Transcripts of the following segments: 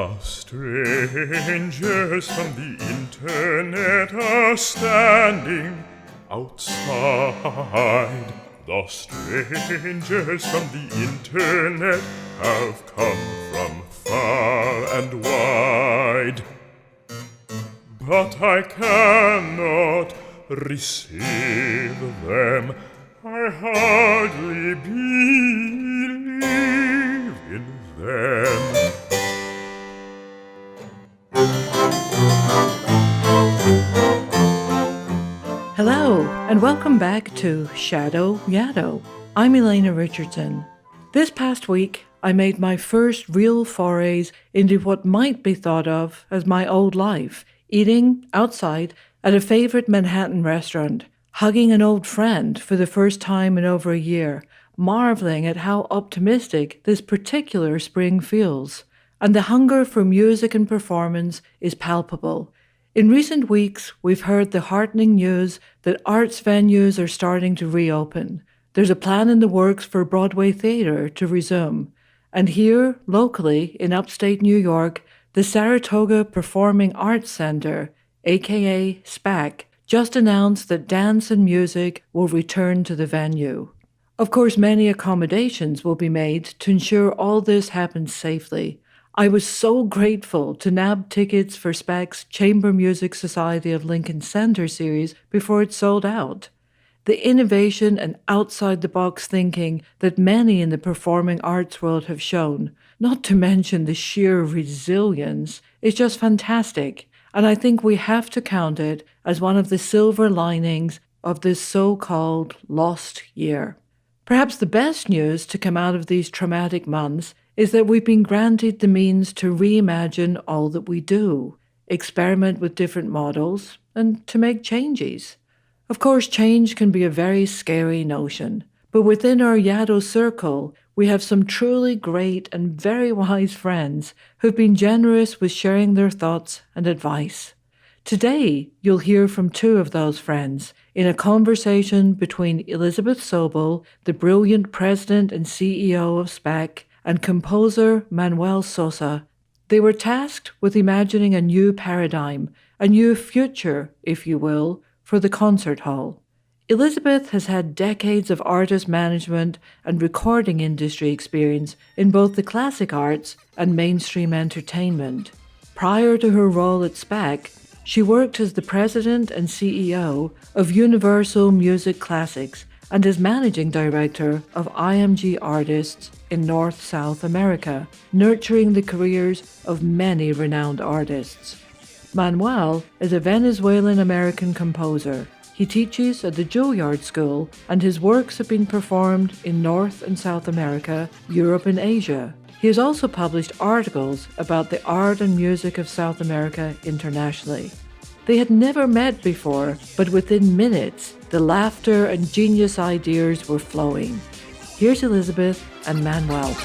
The strangers from the internet are standing outside. The strangers from the internet have come from far and wide. But I cannot receive them. I hardly believe in them. Hello, and welcome back to Yaddo. I'm Elena Richardson. This past week, I made my first real forays into what might be thought of as my old life, eating outside at a favorite Manhattan restaurant, hugging an old friend for the first time in over a year, marveling at how optimistic this particular spring feels. And the hunger for music and performance is palpable. In recent weeks, we've heard the heartening news that arts venues are starting to reopen. There's a plan in the works for Broadway theater to resume. And here, locally, in upstate New York, the Saratoga Performing Arts Center, aka SPAC, just announced that dance and music will return to the venue. Of course, many accommodations will be made to ensure all this happens safely. I was so grateful to nab tickets for SPAC's Chamber Music Society of Lincoln Center series before it sold out. The innovation and outside-the-box thinking that many in the performing arts world have shown, not to mention the sheer resilience, is just fantastic, and I think we have to count it as one of the silver linings of this so-called lost year. Perhaps the best news to come out of these traumatic months is that we've been granted the means to reimagine all that we do, experiment with different models, and to make changes. Of course, change can be a very scary notion, but within our Yaddo circle, we have some truly great and very wise friends who've been generous with sharing their thoughts and advice. Today, you'll hear from two of those friends in a conversation between Elizabeth Sobel, the brilliant president and CEO of SPAC, and composer Manuel Sosa. They were tasked with imagining a new paradigm, a new future, if you will, for the concert hall. Elizabeth has had decades of artist management and recording industry experience in both the classic arts and mainstream entertainment. Prior to her role at SPAC, she worked as the president and CEO of Universal Music Classics and as managing director of IMG Artists in North-South America, nurturing the careers of many renowned artists. Manuel is a Venezuelan-American composer. He teaches at the Juilliard School, and his works have been performed in North and South America, Europe and Asia. He has also published articles about the art and music of South America internationally. They had never met before, but within minutes, the laughter and genius ideas were flowing. Here's Elizabeth and Manuel.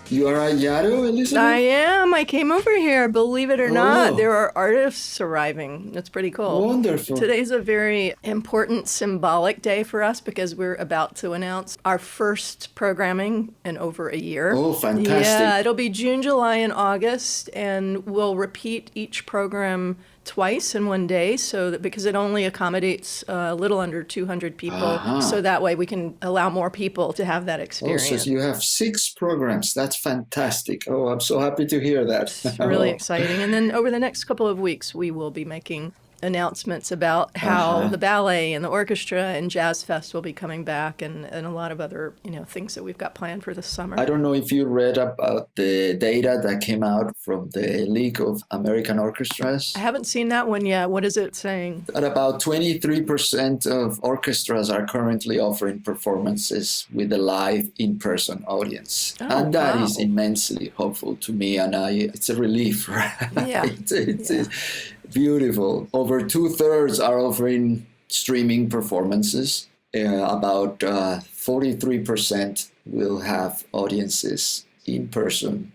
You are at Yaddo, Elizabeth? I am. I came over here. Believe it or not, there are artists arriving. That's pretty cool. Wonderful. Today's a very important, symbolic day for us because we're about to announce our first programming in over a year. Oh, fantastic. Yeah, it'll be June, July, and August, and we'll repeat each program twice in one day, so that because it only accommodates a little under 200 people, so that way we can allow more people to have that experience. Oh, so you have 6 programs. That's fantastic. Oh, I'm so happy to hear that. It's really exciting. And then over the next couple of weeks, we will be making announcements about how the ballet and the orchestra and Jazz Fest will be coming back, and a lot of other things that we've got planned for this summer. I don't know if you read about the data that came out from the League of American Orchestras. I haven't seen that one yet. What is it saying? That about 23% of orchestras are currently offering performances with a live in-person audience. And that is immensely hopeful to me, and it's a relief, right? Yeah. It's beautiful. Over 2/3 are offering streaming performances. About 43% will have audiences in person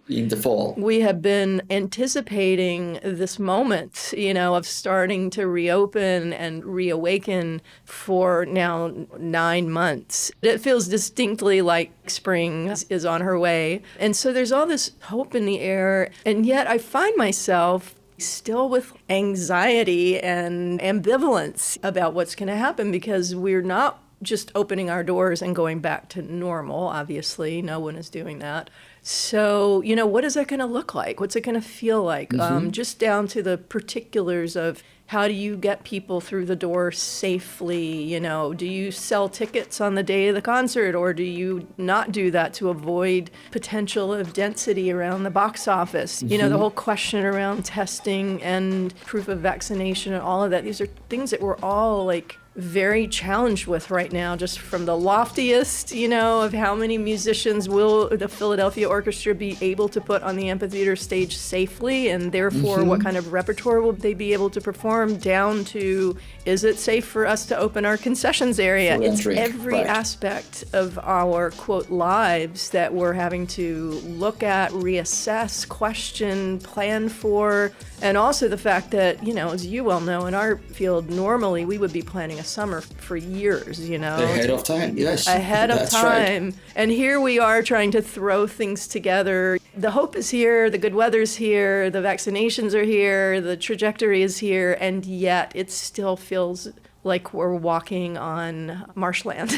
in the fall. We have been anticipating this moment, of starting to reopen and reawaken for now 9 months. It feels distinctly like spring is on her way. And so there's all this hope in the air. And yet I find myself still with anxiety and ambivalence about what's going to happen, because we're not just opening our doors and going back to normal. Obviously, no one is doing that. So, what is that going to look like? What's it going to feel like? Just down to the particulars of how do you get people through the door safely? Do you sell tickets on the day of the concert, or do you not do that to avoid potential of density around the box office? The whole question around testing and proof of vaccination and all of that. These are things that we're all very challenged with right now, just from the loftiest, of how many musicians will the Philadelphia Orchestra be able to put on the amphitheater stage safely, and therefore what kind of repertoire will they be able to perform, down to, is it safe for us to open our concessions area? It's every aspect of our, quote, lives that we're having to look at, reassess, question, plan for, and also the fact that, as you well know, in our field, normally we would be planning a summer for years, Ahead of time, yes. Ahead of time. Right. And here we are trying to throw things together. The hope is here, the good weather's here, the vaccinations are here, the trajectory is here, and yet it still feels like we're walking on marshland.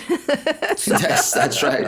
Yes, that's right.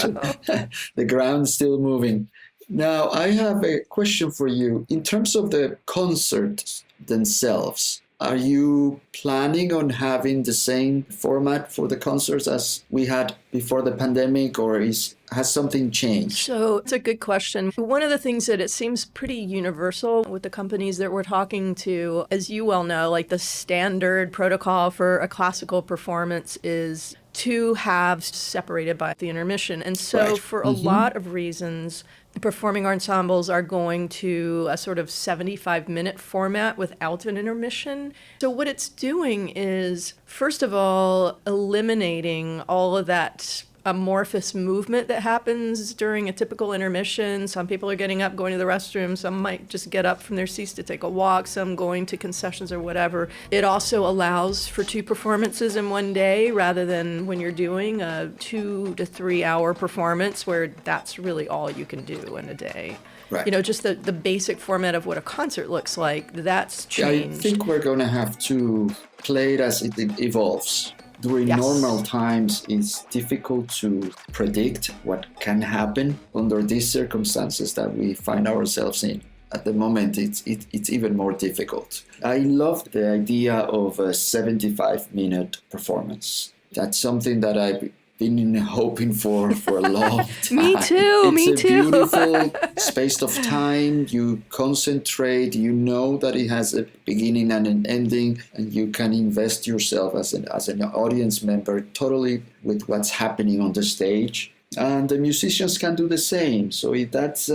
The ground's still moving. Now, I have a question for you. In terms of the concerts themselves, are you planning on having the same format for the concerts as we had before the pandemic, or has something changed? So it's a good question. One of the things that it seems pretty universal with the companies that we're talking to, as you well know, the standard protocol for a classical performance is 2 halves separated by the intermission. And so for a lot of reasons, performing ensembles are going to a sort of 75-minute format without an intermission. So what it's doing is, first of all, eliminating all of that amorphous movement that happens during a typical intermission. Some people are getting up, going to the restroom. Some might just get up from their seats to take a walk. Some going to concessions or whatever. It also allows for 2 performances in one day, rather than when you're doing a 2 to 3 hour performance where that's really all you can do in a day. Right. Just the basic format of what a concert looks like, that's changed. I think we're going to have to play it as it evolves. During normal times, it's difficult to predict what can happen under these circumstances that we find ourselves in. At the moment, it's even more difficult. I love the idea of a 75-minute performance. That's something that I've been hoping for a long time. Me too. It's a beautiful space of time. You concentrate. You know that it has a beginning and an ending, and you can invest yourself as an audience member totally with what's happening on the stage. And the musicians can do the same. So that's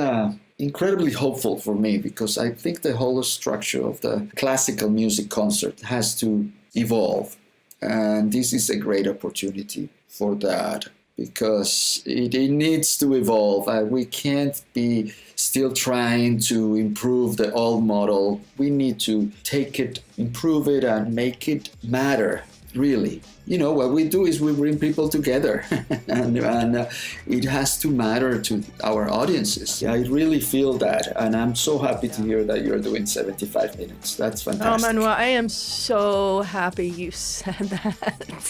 incredibly hopeful for me, because I think the whole structure of the classical music concert has to evolve. And this is a great opportunity for that, because it needs to evolve. We can't be still trying to improve the old model. We need to take it, improve it, and make it matter, really. What we do is we bring people together, and it has to matter to our audiences. I really feel that, and I'm so happy to hear that you're doing 75 minutes. That's fantastic. Oh, Manuel, I am so happy you said that.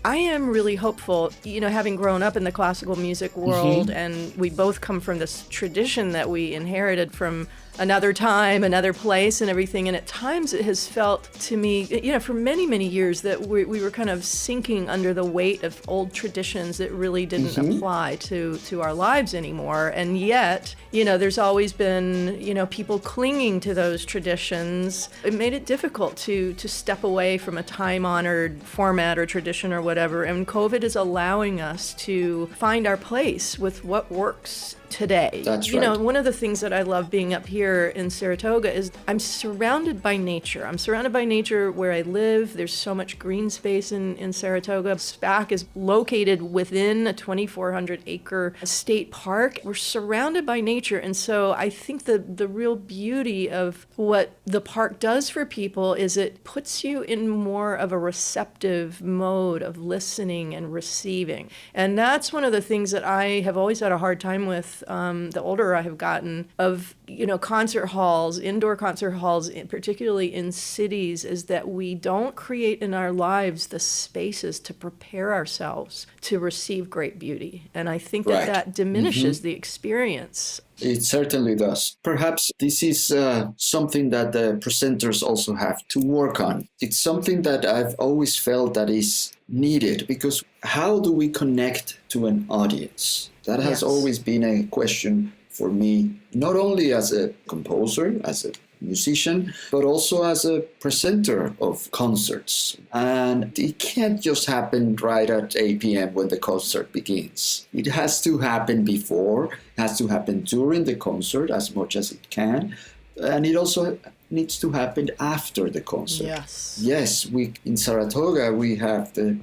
I am really hopeful, having grown up in the classical music world, and we both come from this tradition that we inherited from another time, another place, and everything. And at times it has felt to me, for many, many years, that we were kind of sinking under the weight of old traditions that really didn't apply to our lives anymore. And yet, there's always been, people clinging to those traditions. It made it difficult to step away from a time-honored format or tradition or whatever. And COVID is allowing us to find our place with what works today. That's You know, right. one of the things that I love being up here in Saratoga is I'm surrounded by nature. I'm surrounded by nature where I live. There's so much green space in Saratoga. SPAC is located within a 2,400 acre state park. We're surrounded by nature. And so I think the real beauty of what the park does for people is it puts you in more of a receptive mode of listening and receiving. And that's one of the things that I have always had a hard time with the older I have gotten of, you know, concert halls, indoor concert halls, particularly in cities, is that we don't create in our lives the spaces to prepare ourselves to receive great beauty. And I think that Right. that diminishes the experience. It certainly does. Perhaps this is something that the presenters also have to work on. It's something that I've always felt that is needed, because how do we connect to an audience? That has Yes. always been a question for me, not only as a composer, as a musician, but also as a presenter of concerts. And it can't just happen right at 8 p.m. when the concert begins. It has to happen before, it has to happen during the concert as much as it can. And it also needs to happen after the concert. Yes. Yes, we in Saratoga, we have the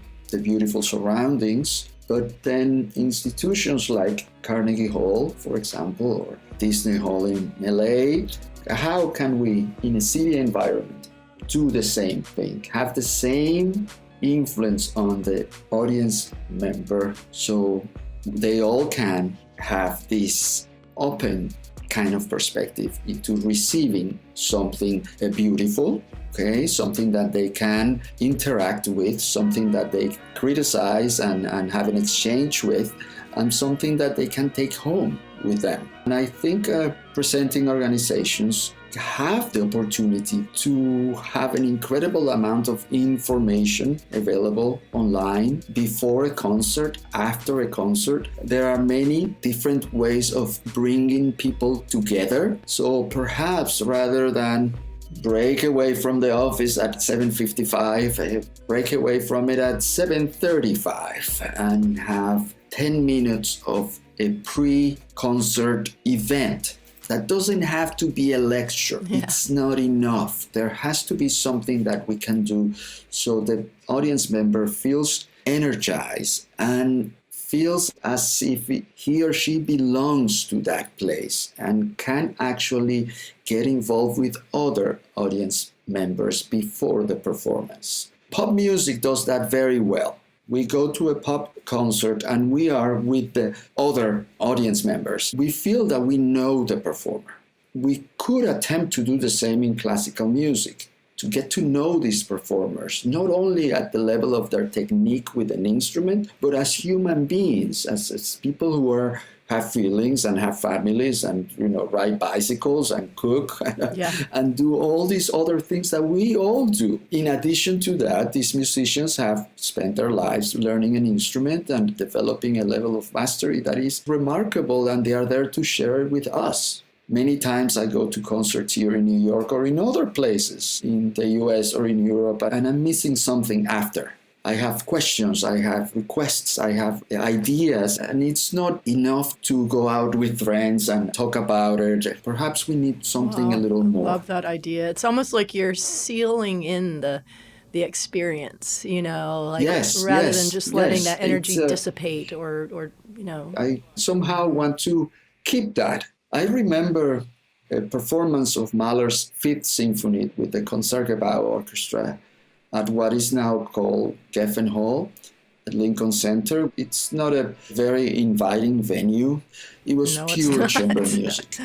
beautiful surroundings, but then institutions like Carnegie Hall, for example, or Disney Hall in LA, how can we, in a city environment, do the same thing, have the same influence on the audience member so they all can have this open kind of perspective into receiving something beautiful, okay, something that they can interact with, something that they criticize and have an exchange with, and something that they can take home with them. And I think presenting organizations have the opportunity to have an incredible amount of information available online before a concert, after a concert. There are many different ways of bringing people together. So perhaps rather than break away from the office at 7:55, break away from it at 7:35 and have 10 minutes of a pre-concert event. That doesn't have to be a lecture. Yeah. It's not enough. There has to be something that we can do so the audience member feels energized and feels as if he or she belongs to that place and can actually get involved with other audience members before the performance. Pop music does that very well. We go to a pop concert and we are with the other audience members. We feel that we know the performer. We could attempt to do the same in classical music, to get to know these performers, not only at the level of their technique with an instrument, but as human beings, as people who have feelings and have families and, you know, ride bicycles and cook and do all these other things that we all do. In addition to that, these musicians have spent their lives learning an instrument and developing a level of mastery that is remarkable, and they are there to share it with us. Many times I go to concerts here in New York or in other places in the US or in Europe, and I'm missing something after. I have questions, I have requests, I have ideas, and it's not enough to go out with friends and talk about it. Perhaps we need something a little more. I love that idea. It's almost like you're sealing in the experience, you know, like rather than just letting that energy dissipate or, you know. I somehow want to keep that. I remember a performance of Mahler's Fifth Symphony with the Concertgebouw Orchestra at what is now called Geffen Hall at Lincoln Center. It's not a very inviting venue. It was pure chamber music.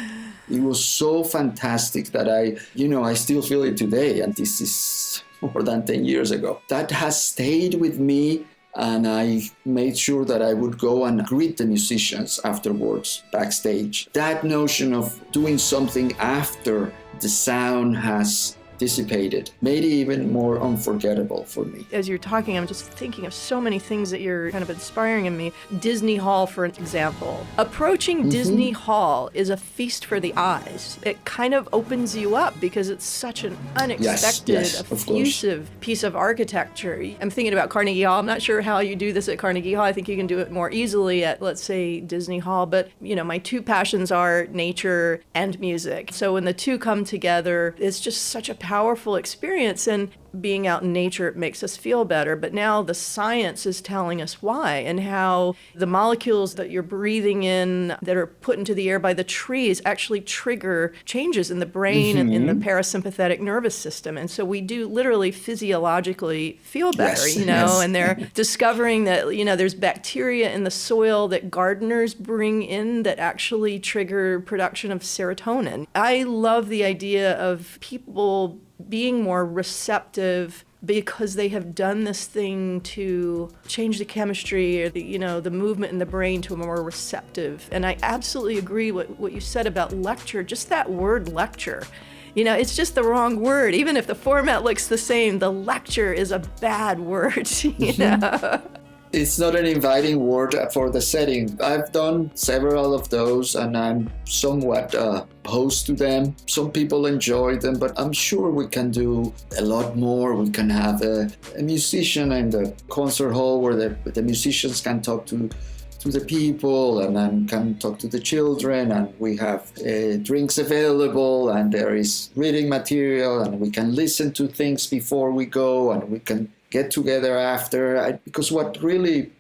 It was so fantastic that I still feel it today, and this is more than 10 years ago. That has stayed with me, and I made sure that I would go and greet the musicians afterwards, backstage. That notion of doing something after the sound has dissipated, made it even more unforgettable for me. As you're talking, I'm just thinking of so many things that you're kind of inspiring in me. Disney Hall, for example. Approaching Disney Hall is a feast for the eyes. It kind of opens you up because it's such an unexpected, effusive piece of architecture. I'm thinking about Carnegie Hall. I'm not sure how you do this at Carnegie Hall. I think you can do it more easily at, let's say, Disney Hall. But, my two passions are nature and music. So when the two come together, it's just such a powerful experience. And being out in nature, it makes us feel better. But now the science is telling us why, and how the molecules that you're breathing in that are put into the air by the trees actually trigger changes in the brain and in the parasympathetic nervous system. And so we do literally physiologically feel better, and they're discovering that, there's bacteria in the soil that gardeners bring in that actually trigger production of serotonin. I love the idea of people being more receptive because they have done this thing to change the chemistry or the movement in the brain to a more receptive. And I absolutely agree what you said about lecture, just that word lecture. It's just the wrong word. Even if the format looks the same, the lecture is a bad word, It's not an inviting word for the setting. I've done several of those and I'm somewhat opposed to them. Some people enjoy them, but I'm sure we can do a lot more. We can have a musician in the concert hall where the musicians can talk to the people and then can talk to the children, and we have drinks available and there is reading material and we can listen to things before we go and we can get together after. Because what really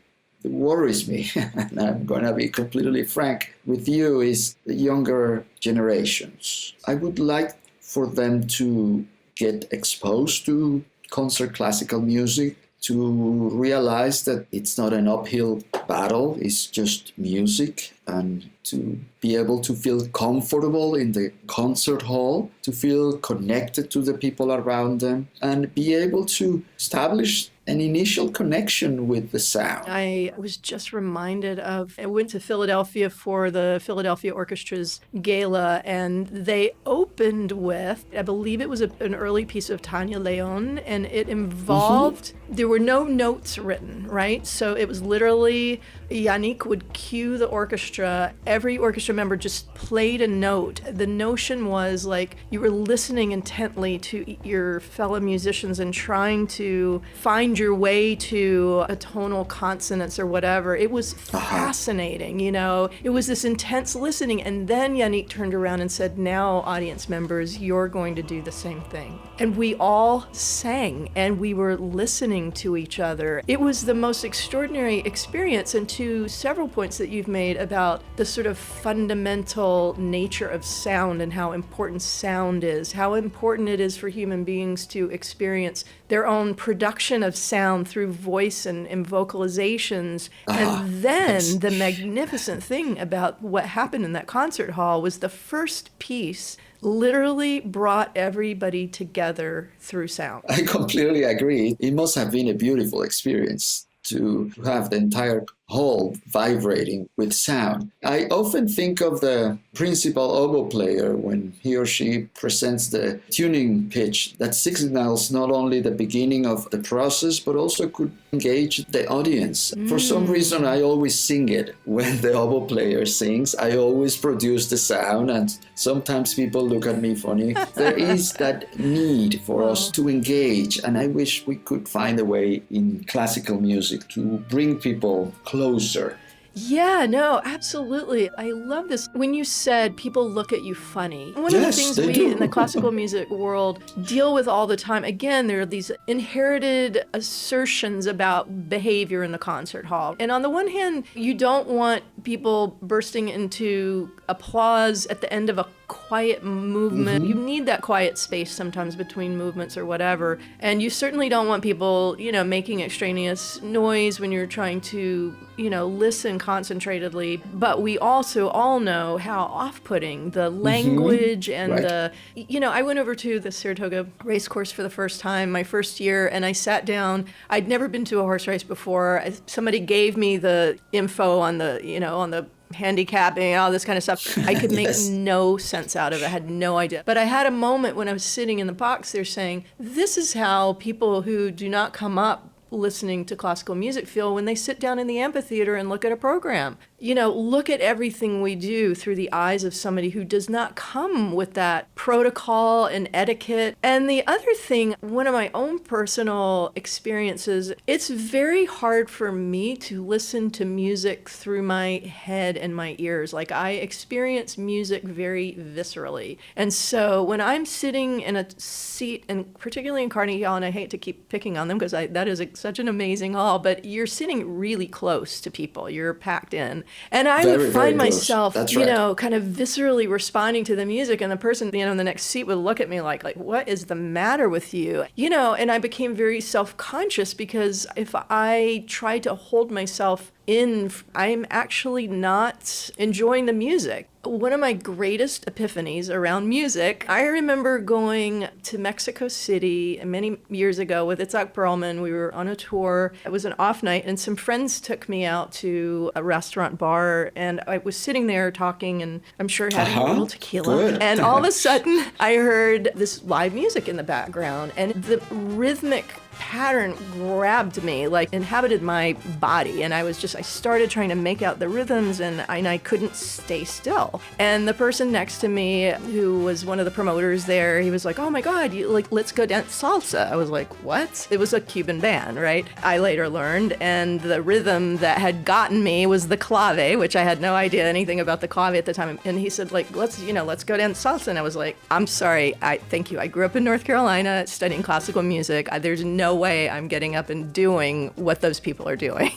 worries me, and I'm going to be completely frank with you, is the younger generations. I would like for them to get exposed to concert classical music, to realize that it's not an uphill battle, it's just music, and to be able to feel comfortable in the concert hall, to feel connected to the people around them, and be able to establish an initial connection with the sound. I was just reminded I went to Philadelphia for the Philadelphia Orchestra's gala, and they opened with, I believe it was an early piece of Tanya Leon, and it involved, there were no notes written, right? So it was literally, Yannick would cue the orchestra, every orchestra member just played a note. The notion was like you were listening intently to your fellow musicians and trying to find your way to a tonal consonance or whatever. It was fascinating, It was this intense listening. And then Yannick turned around and said, now, audience members, you're going to do the same thing. And we all sang and we were listening to each other. It was the most extraordinary experience. And to several points that you've made about the sort of fundamental nature of sound and how important sound is, how important it is for human beings to experience their own production of sound through voice and vocalizations. And then the magnificent thing about what happened in that concert hall was the first piece literally brought everybody together through sound. I completely agree. It must have been a beautiful experience to have the entire hall vibrating with sound. I often think of the principal oboe player when he or she presents the tuning pitch that signals not only the beginning of the process, but also could engage the audience. For some reason, I always sing it when the oboe player sings. I always produce the sound, and sometimes people look at me funny. There is that need for us to engage, and I wish we could find a way in classical music to bring people closer. Yeah, no, absolutely. I love this. When you said people look at you funny, one of the things we in the classical music world deal with all the time, again, there are these inherited assertions about behavior in the concert hall. And on the one hand, you don't want people bursting into applause at the end of a quiet movement. You need that quiet space sometimes between movements or whatever. And you certainly don't want people, making extraneous noise when you're trying to, listen concentratedly. But we also all know how off-putting the language and I went over to the Saratoga race course for the first time, my first year, and I sat down. I'd never been to a horse race before. Somebody gave me the info on the handicapping, all this kind of stuff. I could make Yes. no sense out of it. I had no idea. But I had a moment when I was sitting in the box there saying, this is how people who do not come up listening to classical music feel when they sit down in the amphitheater and look at a program. Look at everything we do through the eyes of somebody who does not come with that protocol and etiquette. And the other thing, one of my own personal experiences, it's very hard for me to listen to music through my head and my ears. Like, I experience music very viscerally. And so when I'm sitting in a seat, and particularly in Carnegie Hall, and I hate to keep picking on them because that is such an amazing hall, but you're sitting really close to people. You're packed in. And I Very, would very find close. myself, That's right. kind of viscerally responding to the music, and the person, in the next seat would look at me like, what is the matter with you? And I became very self-conscious because if I tried to hold myself in, I'm actually not enjoying the music. One of my greatest epiphanies around music, I remember going to Mexico City many years ago with Itzhak Perlman. We were on a tour. It was an off night, and some friends took me out to a restaurant bar, and I was sitting there talking, and I'm sure having a little tequila. Good. And all of a sudden, I heard this live music in the background, and the rhythmic pattern grabbed me, like inhabited my body, and I started trying to make out the rhythms, and I couldn't stay still. And the person next to me, who was one of the promoters there, he was like, "Oh my God, let's go dance salsa." I was like, "What?" It was a Cuban band, right? I later learned, and the rhythm that had gotten me was the clave, which I had no idea anything about the clave at the time. And he said, let's go dance salsa. And I was like, "I'm sorry, thank you. I grew up in North Carolina studying classical music. There's no way I'm getting up and doing what those people are doing."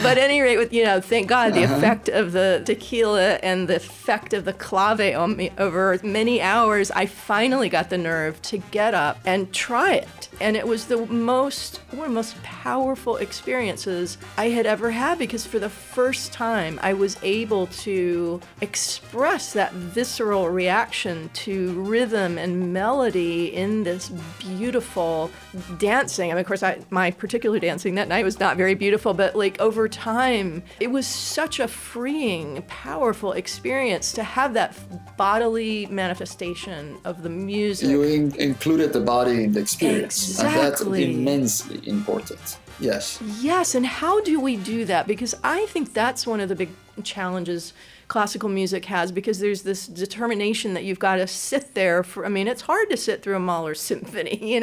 But at any rate, thank God, the effect of the tequila and the effect of the clave on me over many hours, I finally got the nerve to get up and try it. And it was one of the most powerful experiences I had ever had, because for the first time I was able to express that visceral reaction to rhythm and melody in this beautiful dancing. I mean, of course, my particular dancing that night was not very beautiful, but over time, it was such a freeing, powerful experience to have that bodily manifestation of the music. You included the body in the experience. Exactly. And that's immensely important. Yes. Yes, and how do we do that? Because I think that's one of the big challenges classical music has, because there's this determination that you've got to sit there for, it's hard to sit through a Mahler symphony,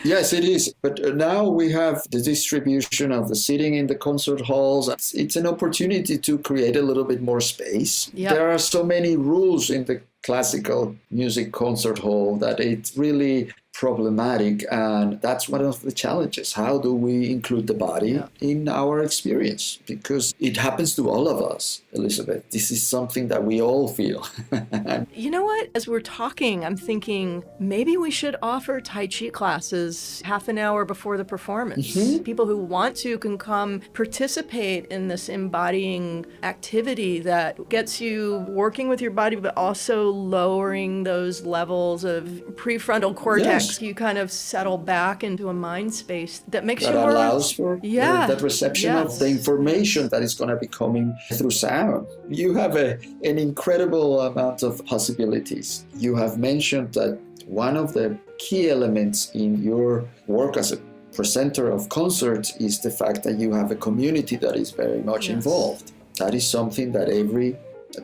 Yes, it is. But now we have the distribution of the seating in the concert halls. It's an opportunity to create a little bit more space. Yep. There are so many rules in the classical music concert hall that it's really problematic, and that's one of the challenges. How do we include the body in our experience? Because it happens to all of us, Elizabeth. This is something that we all feel. You know what? As we're talking, I'm thinking maybe we should offer Tai Chi classes half an hour before the performance. Mm-hmm. People who want to can come participate in this embodying activity that gets you working with your body, but also lowering those levels of prefrontal cortex. Yes. You kind of settle back into a mind space that makes that you more... allows for that reception Yes. of the information that is going to be coming through sound. You have an incredible amount of possibilities. You have mentioned that one of the key elements in your work as a presenter of concerts is the fact that you have a community that is very much involved. That is something that every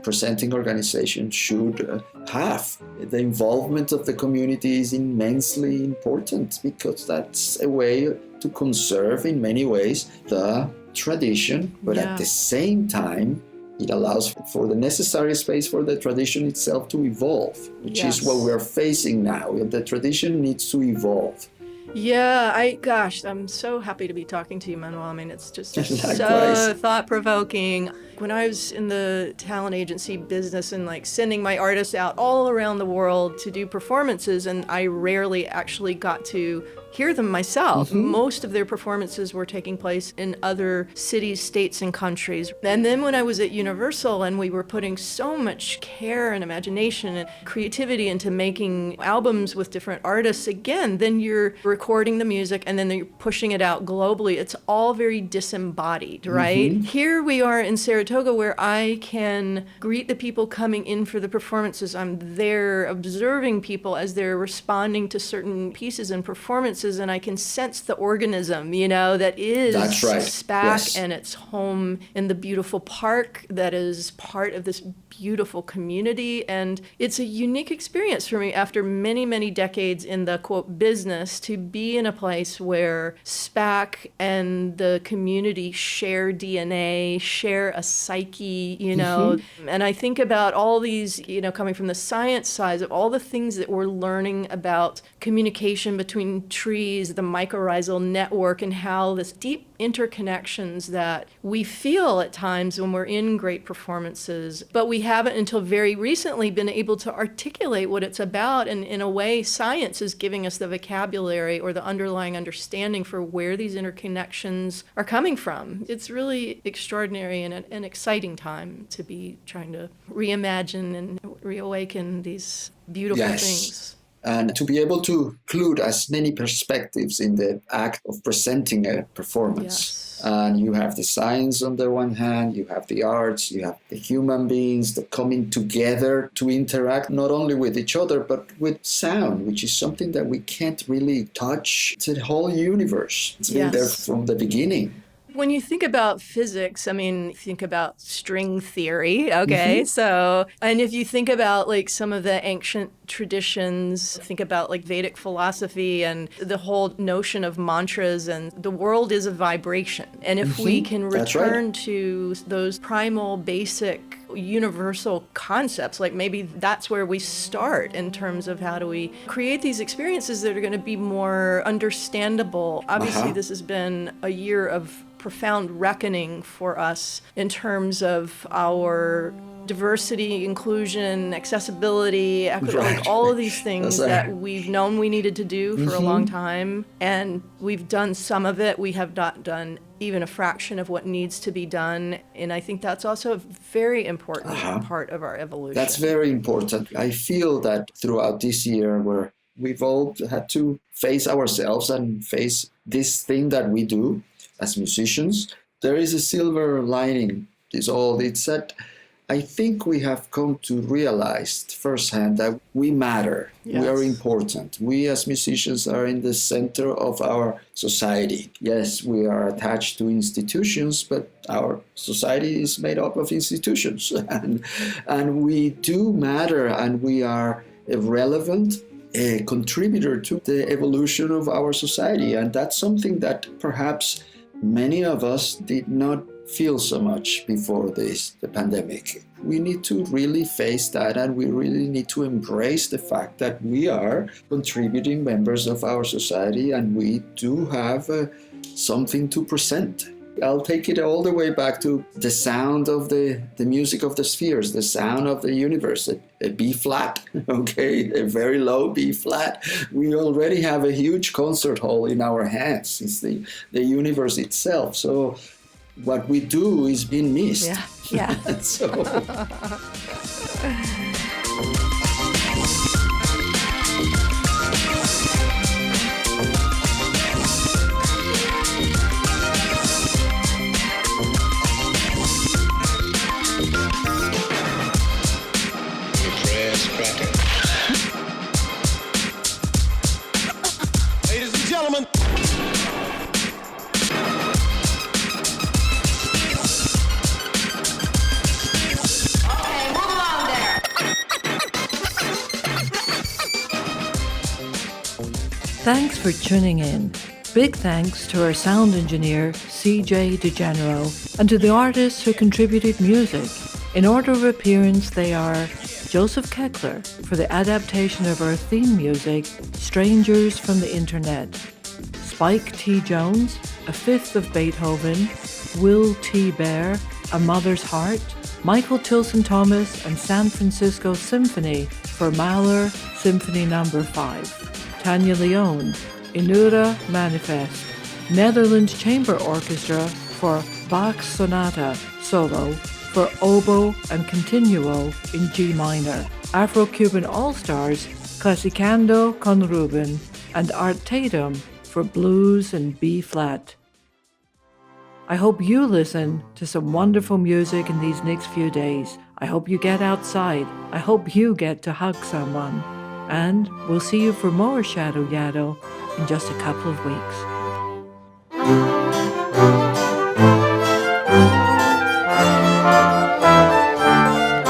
presenting organization should have. The involvement of the community is immensely important, because that's a way to conserve in many ways the tradition, but at the same time it allows for the necessary space for the tradition itself to evolve, which is what we're facing now. The tradition needs to evolve. Yeah, I'm so happy to be talking to you, Manuel. It's just so Likewise. thought-provoking. When I was in the talent agency business and sending my artists out all around the world to do performances, and I rarely actually got to hear them myself. Most of their performances were taking place in other cities, states, and countries. And then when I was at Universal and we were putting so much care and imagination and creativity into making albums with different artists, again, then you're recording the music and then you're pushing it out globally. It's all very disembodied, right? Here we are in Saratoga where I can greet the people coming in for the performances. I'm there observing people as they're responding to certain pieces and performances, and I can sense the organism, you know, that is That's right. SPAC, Yes. and it's home in the beautiful park that is part of this beautiful community. And it's a unique experience for me after many, many decades in the, quote, business to be in a place where SPAC and the community share DNA, share a psyche, you know. And I think about all these, you know, coming from the science side of all the things that we're learning about communication between trees, the mycorrhizal network, and how this deep interconnections that we feel at times when we're in great performances, but we haven't until very recently been able to articulate what it's about. And in a way, science is giving us the vocabulary or the underlying understanding for where these interconnections are coming from. It's really extraordinary and an exciting time to be trying to reimagine and reawaken these beautiful things. And to be able to include as many perspectives in the act of presenting a performance. And you have the science on the one hand, you have the arts, you have the human beings that coming together to interact not only with each other, but with sound, which is something that we can't really touch. It's a whole universe. It's been there from the beginning. When you think about physics, I mean, think about string theory, okay? So, and if you think about like some of the ancient traditions, think about like Vedic philosophy and the whole notion of mantras, and the world is a vibration. And if we can return to those primal, basic, universal concepts, like maybe that's where we start in terms of how do we create these experiences that are going to be more understandable. Obviously, this has been a year of profound reckoning for us in terms of our diversity, inclusion, accessibility, equity, like all of these things that we've known we needed to do for a long time. And we've done some of it. We have not done even a fraction of what needs to be done. And I think that's also a very important part of our evolution. That's very important. I feel that throughout this year where we've all had to face ourselves and face this thing that we do as musicians, there is a silver lining. It's that I think we have come to realize firsthand that we matter. We are important. We as musicians are in the center of our society. Yes, we are attached to institutions, but our society is made up of institutions. and we do matter, and we are relevant, a contributor to the evolution of our society. And that's something that perhaps many of us did not feel so much before the pandemic. We need to really face that, and we really need to embrace the fact that we are contributing members of our society, and we do have something to present. I'll take it all the way back to the sound of the music of the spheres, the sound of the universe, a B flat, okay, a very low B flat. We already have a huge concert hall in our hands. It's the universe itself. So what we do is being missed. Yeah. So. Ladies and gentlemen. Thanks for tuning in. Big thanks to our sound engineer, CJ DeGenero, and to the artists who contributed music. In order of appearance, they are Joseph Keckler for the adaptation of our theme music, Strangers from the Internet, Spike T. Jones, A Fifth of Beethoven, Will T. Bear, A Mother's Heart, Michael Tilson Thomas and San Francisco Symphony for Mahler Symphony No. 5, Tanya Leone, Inura Manifest, Netherlands Chamber Orchestra for Bach's Sonata Solo for oboe and continuo in G minor, Afro-Cuban All-Stars, Classicando con Ruben, and Art Tatum for blues and B-flat. I hope you listen to some wonderful music in these next few days. I hope you get outside. I hope you get to hug someone. And we'll see you for more Shadow Yaddo in just a couple of weeks.